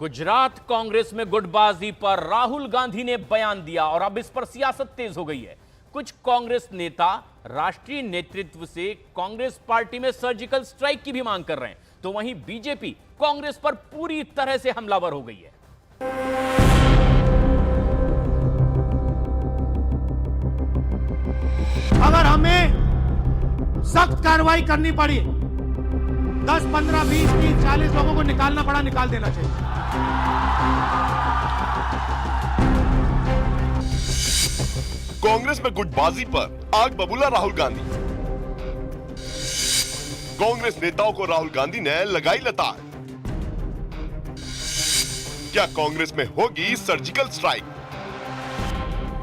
गुजरात कांग्रेस में गुटबाजी पर राहुल गांधी ने बयान दिया और अब इस पर सियासत तेज हो गई है। कुछ कांग्रेस नेता राष्ट्रीय नेतृत्व से कांग्रेस पार्टी में सर्जिकल स्ट्राइक की भी मांग कर रहे हैं, तो वहीं बीजेपी कांग्रेस पर पूरी तरह से हमलावर हो गई है। अगर हमें सख्त कार्रवाई करनी पड़ी, 10, 15, 20, 30, 40 लोगों को निकालना पड़ा, निकाल देना चाहिए। कांग्रेस में गुटबाजी पर आग बबूला राहुल गांधी। कांग्रेस नेताओं को राहुल गांधी ने लगाई लताड़। क्या कांग्रेस में होगी सर्जिकल स्ट्राइक?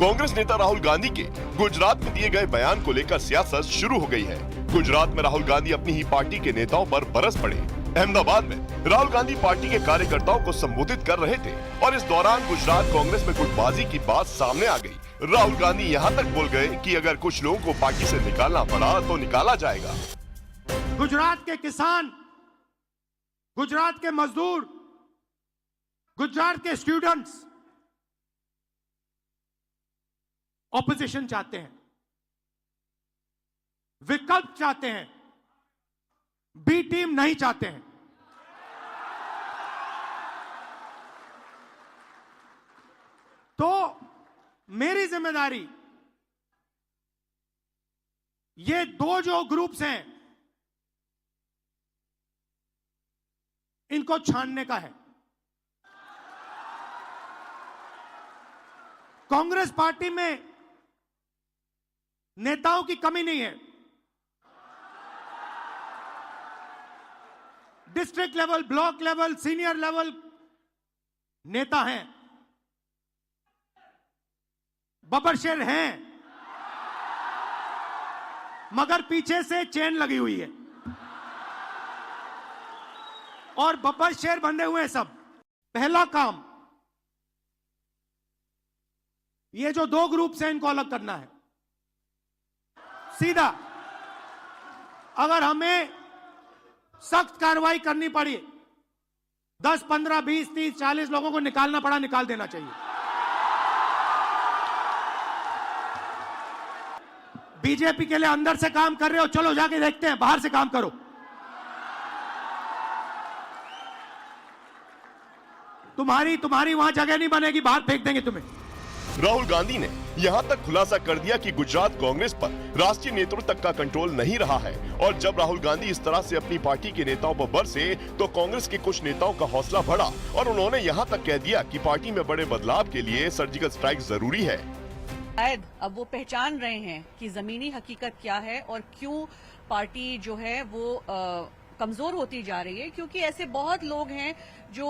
कांग्रेस नेता राहुल गांधी के गुजरात में दिए गए बयान को लेकर सियासत शुरू हो गई है। गुजरात में राहुल गांधी अपनी ही पार्टी के नेताओं पर बरस पड़े। अहमदाबाद में राहुल गांधी पार्टी के कार्यकर्ताओं को संबोधित कर रहे थे और इस दौरान गुजरात कांग्रेस में गुटबाजी की बात सामने आ गई। राहुल गांधी यहां तक बोल गए कि अगर कुछ लोगों को पार्टी से निकालना पड़ा तो निकाला जाएगा। गुजरात के किसान, गुजरात के मजदूर, गुजरात के स्टूडेंट्स ऑपोजिशन चाहते हैं, विकल्प चाहते हैं, बी टीम नहीं चाहते हैं। तो मेरी जिम्मेदारी ये दो जो ग्रुप्स हैं इनको छानने का है। कांग्रेस पार्टी में नेताओं की कमी नहीं है। District level, block level, senior level नेता हैं, बबरशेर हैं, मगर पीछे से चेन लगी हुई है और बबरशेर बंधे हुए हैं सब। पहला काम, ये जो दो ग्रुप हैं इनको अलग करना है सीधा। अगर हमें सख्त कार्रवाई करनी पड़ी, 10, 15, 20, 30, 40 लोगों को निकालना पड़ा, निकाल देना चाहिए। बीजेपी के लिए अंदर से काम कर रहे हो, चलो जाके देखते हैं, बाहर से काम करो। तुम्हारी वहां जगह नहीं बनेगी, बाहर फेंक देंगे तुम्हें। राहुल गांधी ने यहां तक खुलासा कर दिया कि गुजरात कांग्रेस पर राष्ट्रीय नेतृत्व तक का कंट्रोल नहीं रहा है और जब राहुल गांधी इस तरह से अपनी पार्टी के नेताओं पर बरसे तो कांग्रेस के कुछ नेताओं का हौसला बढ़ा और उन्होंने यहां तक कह दिया कि पार्टी में बड़े बदलाव के लिए सर्जिकल स्ट्राइक जरूरी है। शायद अब वो पहचान रहे हैं कि जमीनी हकीकत क्या है और क्यों पार्टी जो है वो कमजोर होती जा रही है, क्योंकि ऐसे बहुत लोग हैं जो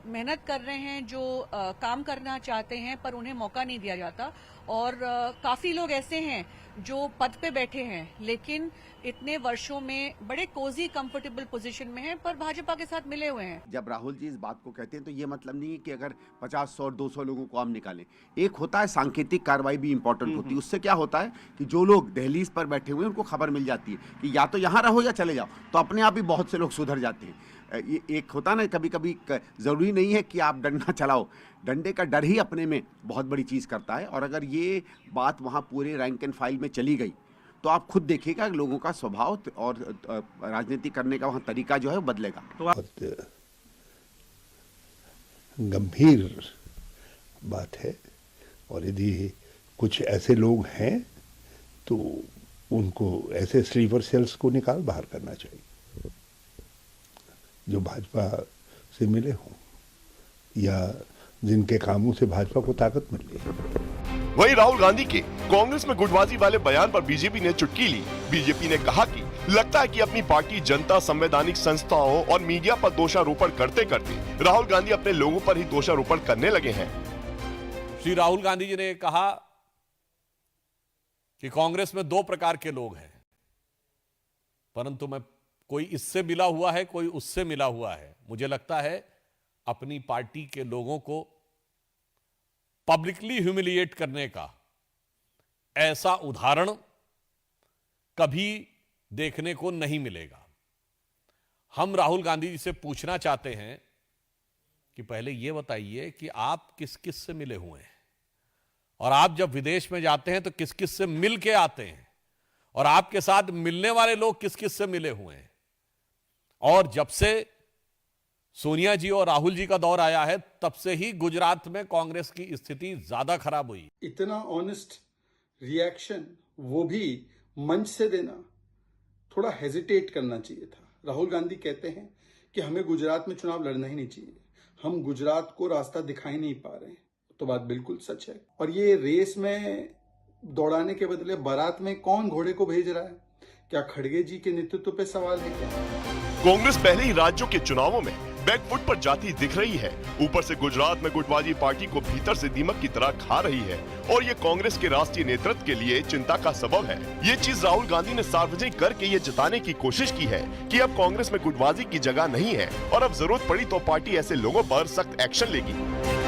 मेहनत कर रहे हैं, जो काम करना चाहते हैं पर उन्हें मौका नहीं दिया जाता और काफी लोग ऐसे हैं जो पद पे बैठे हैं लेकिन इतने वर्षों में बड़े कोजी कंफर्टेबल पोजीशन में हैं पर भाजपा के साथ मिले हुए हैं। जब राहुल जी इस बात को कहते हैं तो ये मतलब नहीं है कि अगर 50, 100, 200 लोगों को हम निकालें। एक होता है सांकेतिक कार्रवाई भी इंपॉर्टेंट होती है। उससे क्या होता है कि जो लोग दहलीज पर बैठे हुए हैं उनको खबर मिल जाती है कि या तो यहाँ रहो या चले जाओ, तो अपने आप ही बहुत से लोग सुधर जाते हैं। ये एक होता ना, कभी कभी जरूरी नहीं है कि आप डंडा चलाओ, डंडे का डर ही अपने में बहुत बड़ी चीज करता है। और अगर ये बात वहाँ पूरे रैंक एंड फाइल में चली गई तो आप खुद देखिएगा लोगों का स्वभाव और राजनीति करने का वहाँ तरीका जो है वो बदलेगा। बहुत गंभीर बात है और यदि कुछ ऐसे लोग हैं तो उनको, ऐसे स्लीपर सेल्स को निकाल बाहर करना चाहिए जो भाजपा से मिले हों या जिनके कामों से भाजपा को ताकत मिली है। वहीं राहुल गांधी के कांग्रेस में गुटबाजी वाले बयान पर बीजेपी ने चुटकी ली। बीजेपी ने कहा कि लगता है कि अपनी पार्टी जनता, संवैधानिक संस्थाओं और मीडिया पर दोषारोपण करते करते राहुल गांधी अपने लोगों पर ही दोषारोपण करने लगे हैं। श्री राहुल गांधी जी ने कहा कि कांग्रेस में दो प्रकार के लोग हैं, परंतु मैं कोई इससे मिला हुआ है, कोई उससे मिला हुआ है। मुझे लगता है अपनी पार्टी के लोगों को पब्लिकली ह्यूमिलिएट करने का ऐसा उदाहरण कभी देखने को नहीं मिलेगा। हम राहुल गांधी जी से पूछना चाहते हैं कि पहले ये बताइए कि आप किस किस से मिले हुए हैं, और आप जब विदेश में जाते हैं तो किस किस से मिल के आते हैं, और आपके साथ मिलने वाले लोग किस किस से मिले हुए हैं। और जब से सोनिया जी और राहुल जी का दौर आया है तब से ही गुजरात में कांग्रेस की स्थिति ज्यादा खराब हुई। इतना ऑनेस्ट रिएक्शन वो भी मंच से देना, थोड़ा हेजिटेट करना चाहिए था। राहुल गांधी कहते हैं कि हमें गुजरात में चुनाव लड़ना ही नहीं चाहिए, हम गुजरात को रास्ता दिखाई नहीं पा रहे हैं, तो बात बिल्कुल सच है। और ये रेस में दौड़ाने के बदले बारात में कौन घोड़े को भेज रहा है? क्या खड़गे जी के नेतृत्व पे सवाल है क्या? कांग्रेस पहले ही राज्यों के चुनावों में बैकफुट पर जाती दिख रही है। ऊपर से गुजरात में गुटबाजी पार्टी को भीतर से दीमक की तरह खा रही है, और ये कांग्रेस के राष्ट्रीय नेतृत्व के लिए चिंता का सबब है। ये चीज राहुल गांधी ने सार्वजनिक करके ये जताने की कोशिश की है कि अब कांग्रेस में गुटबाजी की जगह नहीं है, और अब जरूरत पड़ी तो पार्टी ऐसे लोगों पर सख्त एक्शन लेगी।